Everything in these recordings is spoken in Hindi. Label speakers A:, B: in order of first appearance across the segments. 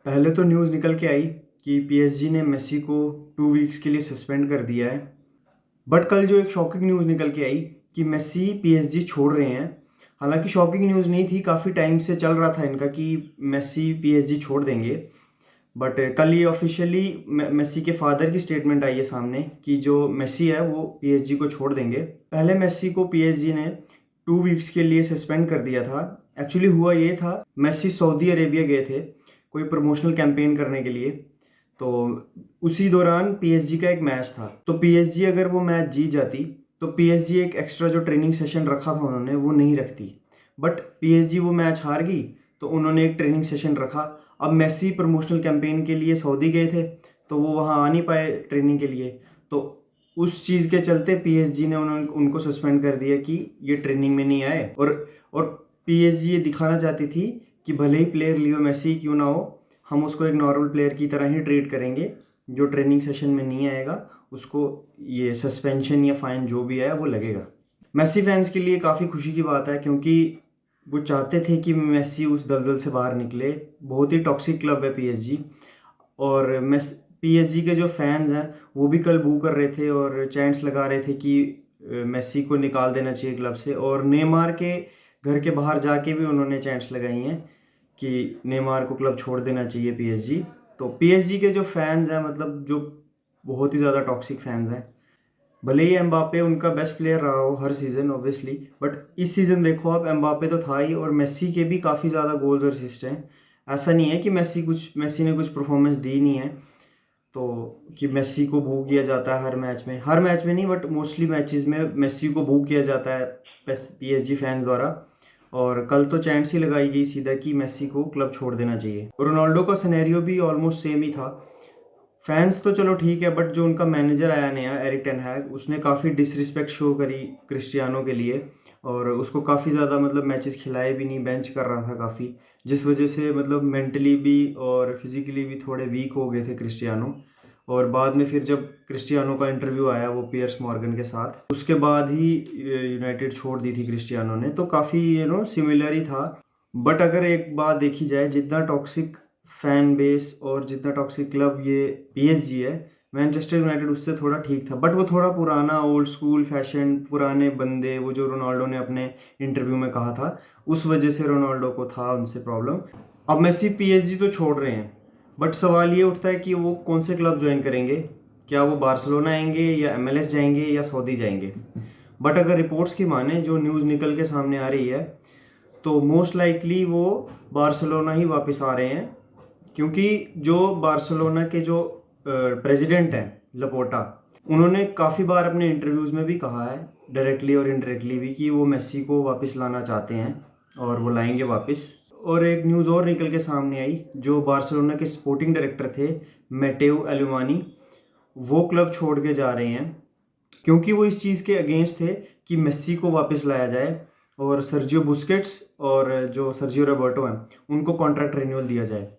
A: पहले तो न्यूज़ निकल के आई कि पीएसजी ने मेसी को 2 वीक्स के लिए सस्पेंड कर दिया है। बट कल जो एक शॉकिंग न्यूज़ निकल के आई कि मेसी पीएसजी छोड़ रहे हैं। हालांकि शॉकिंग न्यूज़ नहीं थी, काफ़ी टाइम से चल रहा था इनका कि मेसी पीएसजी छोड़ देंगे। बट कल ये ऑफिशियली मेसी के फादर की स्टेटमेंट आई है सामने कि जो मेसी है वो पीएसजी को छोड़ देंगे। पहले मेसी को पीएसजी ने 2 वीक्स के लिए सस्पेंड कर दिया था। एक्चुअली हुआ ये था, मेसी सऊदी अरेबिया गए थे कोई प्रमोशनल कैंपेन करने के लिए। तो उसी दौरान पीएसजी का एक मैच था, तो पीएसजी अगर वो मैच जीत जाती तो पीएसजी एक एक्स्ट्रा जो ट्रेनिंग सेशन रखा था उन्होंने वो नहीं रखती। बट पीएसजी वो मैच हार गई तो उन्होंने एक ट्रेनिंग सेशन रखा। अब मेसी प्रमोशनल कैंपेन के लिए सऊदी गए थे तो वो वहाँ आ नहीं पाए ट्रेनिंग के लिए। तो उस चीज़ के चलते पीएसजी ने उनको सस्पेंड कर दिया कि ये ट्रेनिंग में नहीं आए। और पीएसजी ये दिखाना चाहती थी कि भले ही प्लेयर लियो मेसी क्यों ना हो, हम उसको एक नॉर्मल प्लेयर की तरह ही ट्रीट करेंगे। जो ट्रेनिंग सेशन में नहीं आएगा उसको ये सस्पेंशन या फाइन जो भी है वो लगेगा। मेसी फैंस के लिए काफ़ी खुशी की बात है क्योंकि वो चाहते थे कि मेसी उस दलदल से बाहर निकले। बहुत ही टॉक्सिक क्लब है पीएसजी। और पीएसजी के जो फैंस हैं वो भी कल बू कर रहे थे और चैंट्स लगा रहे थे कि मेसी को निकाल देना चाहिए क्लब से। और नेमार के घर के बाहर जाके भी उन्होंने चैंट्स लगाई हैं कि नेमार को क्लब छोड़ देना चाहिए पीएसजी। तो पीएसजी के जो फैंस हैं, मतलब जो बहुत ही ज़्यादा टॉक्सिक फैंस हैं। भले ही एम्बापे उनका बेस्ट प्लेयर रहा हो हर सीज़न ऑब्वियसली, बट इस सीज़न देखो आप, एम्बापे तो था ही और मेसी के भी काफ़ी ज़्यादा गोल्स और असिस्ट हैं। ऐसा नहीं है कि मेसी ने कुछ परफॉर्मेंस दी नहीं है तो कि मेसी को बू किया जाता है हर मैच में नहीं बट मोस्टली मैचेस में मेसी को बू किया जाता है पीएसजी फैंस द्वारा। और कल तो चैंट्स ही लगाई गई सीधा कि मेसी को क्लब छोड़ देना चाहिए। रोनाल्डो का सिनेरियो भी ऑलमोस्ट सेम ही था। फैंस तो चलो ठीक है, बट जो उनका मैनेजर आया नया एरिक टेन हैग, उसने काफ़ी डिसरिस्पेक्ट शो करी क्रिस्टियानो के लिए। और उसको काफ़ी ज़्यादा मतलब मैचेस खिलाए भी नहीं, बेंच कर रहा था काफ़ी, जिस वजह से मतलब मेंटली भी और फिजिकली भी थोड़े वीक हो गए थे क्रिस्टियानो। और बाद में फिर जब क्रिस्टियानो का इंटरव्यू आया वो पियर्स मॉर्गन के साथ, उसके बाद ही यूनाइटेड छोड़ दी थी क्रिस्टियानो ने। तो काफ़ी सिमिलर ही था। बट अगर एक बात देखी जाए, जितना टॉक्सिक फैन बेस और जितना टॉक्सिक क्लब ये पीएसजी है, मैनचेस्टर यूनाइटेड उससे थोड़ा ठीक था। बट वो थोड़ा पुराना ओल्ड स्कूल फैशन, पुराने बंदे, वो जो रोनाल्डो ने अपने इंटरव्यू में कहा था, उस वजह से रोनाल्डो को था उनसे प्रॉब्लम। अब मेसी पीएसजी तो छोड़ रहे हैं, बट सवाल ये उठता है कि वो कौन से क्लब ज्वाइन करेंगे। क्या वो बार्सिलोना आएंगे या एमएलएस जाएंगे या सऊदी जाएंगे। बट अगर रिपोर्ट्स की माने, जो न्यूज़ निकल के सामने आ रही है, तो मोस्ट लाइकली वो बार्सिलोना ही वापस आ रहे हैं। क्योंकि जो बार्सिलोना के जो प्रेसिडेंट हैं लपोर्टा, उन्होंने काफ़ी बार अपने इंटरव्यूज़ में भी कहा है, डायरेक्टली और इनडायरेक्टली भी, कि वो मेसी को वापस लाना चाहते हैं और वो लाएंगे वापस। और एक न्यूज़ और निकल के सामने आई, जो बार्सिलोना के स्पोर्टिंग डायरेक्टर थे मैटेओ एलुमानी, वो क्लब छोड़ के जा रहे हैं क्योंकि वो इस चीज़ के अगेंस्ट थे कि मेसी को वापस लाया जाए और सर्जियो बुस्केट्स और जो सर्जियो रोबर्टो हैं उनको कॉन्ट्रैक्ट रिन्यूअल दिया जाए।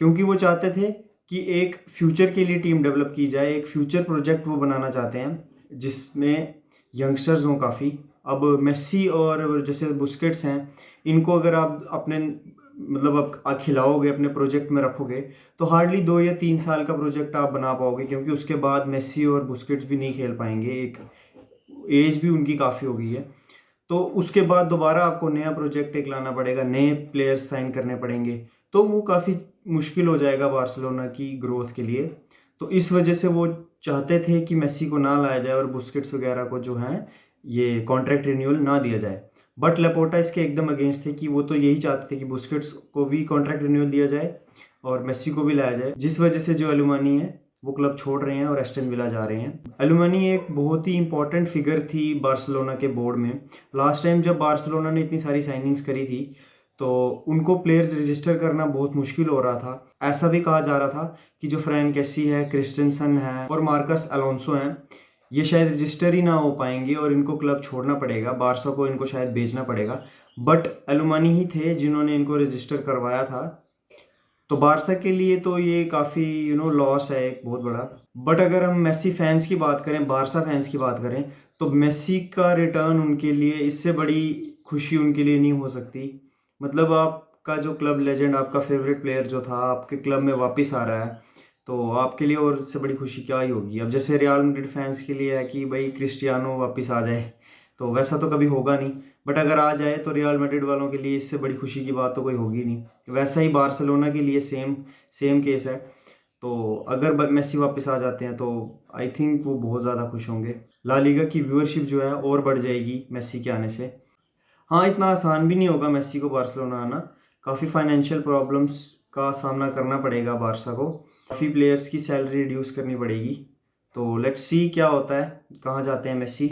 A: क्योंकि वो चाहते थे कि एक फ्यूचर के लिए टीम डेवलप की जाए, एक फ्यूचर प्रोजेक्ट वो बनाना चाहते हैं जिसमें यंगस्टर्स हों काफ़ी। अब मेसी और जैसे बुस्केट्स हैं, इनको अगर आप अपने मतलब आप खिलाओगे, अपने प्रोजेक्ट में रखोगे, तो हार्डली 2 या 3 साल का प्रोजेक्ट आप बना पाओगे, क्योंकि उसके बाद मेसी और बुस्केट्स भी नहीं खेल पाएंगे, एक एज भी उनकी काफ़ी हो गई है। तो उसके बाद दोबारा आपको नया प्रोजेक्ट एक लाना पड़ेगा, नए प्लेयर्स साइन करने पड़ेंगे, तो वो काफ़ी मुश्किल हो जाएगा बार्सिलोना की ग्रोथ के लिए। तो इस वजह से वो चाहते थे कि मेसी को ना लाया जाए और बुस्केट्स वगैरह को जो है ये कॉन्ट्रैक्ट रिन्यूअल ना दिया जाए। बट लेपोर्टा इसके एकदम अगेंस्ट थे कि वो तो यही चाहते थे कि बुस्केट्स को भी कॉन्ट्रैक्ट रिन्यूअल दिया जाए और मेसी को भी लाया जाए। जिस वजह से जो एलुमानी है वो क्लब छोड़ रहे हैं और एस्टन विला जा रहे हैं। एलुमानी एक बहुत ही इंपॉर्टेंट फिगर थी बार्सिलोना के बोर्ड में। लास्ट टाइम जब बार्सिलोना ने इतनी सारी साइनिंग्स करी थी तो उनको प्लेयर्स रजिस्टर करना बहुत मुश्किल हो रहा था। ऐसा भी कहा जा रहा था कि जो फ्रैंक कैसी है, क्रिस्टेंसन है और मार्कस अलोंसो हैं, ये शायद रजिस्टर ही ना हो पाएंगे और इनको क्लब छोड़ना पड़ेगा, बारसा को इनको शायद बेचना पड़ेगा। बट एलुमानी ही थे जिन्होंने इनको रजिस्टर करवाया था। तो बारसा के लिए तो ये काफ़ी लॉस है एक बहुत बड़ा। बट अगर हम मेसी फैंस की बात करें, बारसा फैंस की बात करें, तो मेसी का रिटर्न उनके लिए इससे बड़ी खुशी उनके लिए नहीं हो सकती। मतलब आप आपका जो क्लब लेजेंड, आपका फेवरेट प्लेयर जो था आपके क्लब में वापस आ रहा है, तो आपके लिए और इससे बड़ी खुशी क्या ही होगी। अब जैसे रियल मैड्रिड फैंस के लिए है कि भाई क्रिस्टियानो वापस आ जाए, तो वैसा तो कभी होगा नहीं, बट अगर आ जाए तो रियल मैड्रिड वालों के लिए इससे बड़ी खुशी की बात तो कोई होगी नहीं। वैसा ही बार्सिलोना के लिए सेम सेम केस है। तो अगर मेसी वापस आ जाते हैं तो आई थिंक वो बहुत ज़्यादा खुश होंगे। ला लीगा की व्यूअरशिप जो है और बढ़ जाएगी मेसी के आने से। हाँ, इतना आसान भी नहीं होगा मेसी को बार्सिलोना आना। काफ़ी फाइनेंशियल प्रॉब्लम्स का सामना करना पड़ेगा बार्सा को। काफ़ी प्लेयर्स की सैलरी रिड्यूस करनी पड़ेगी। तो लेट्स सी क्या होता है, कहाँ जाते हैं मेसी।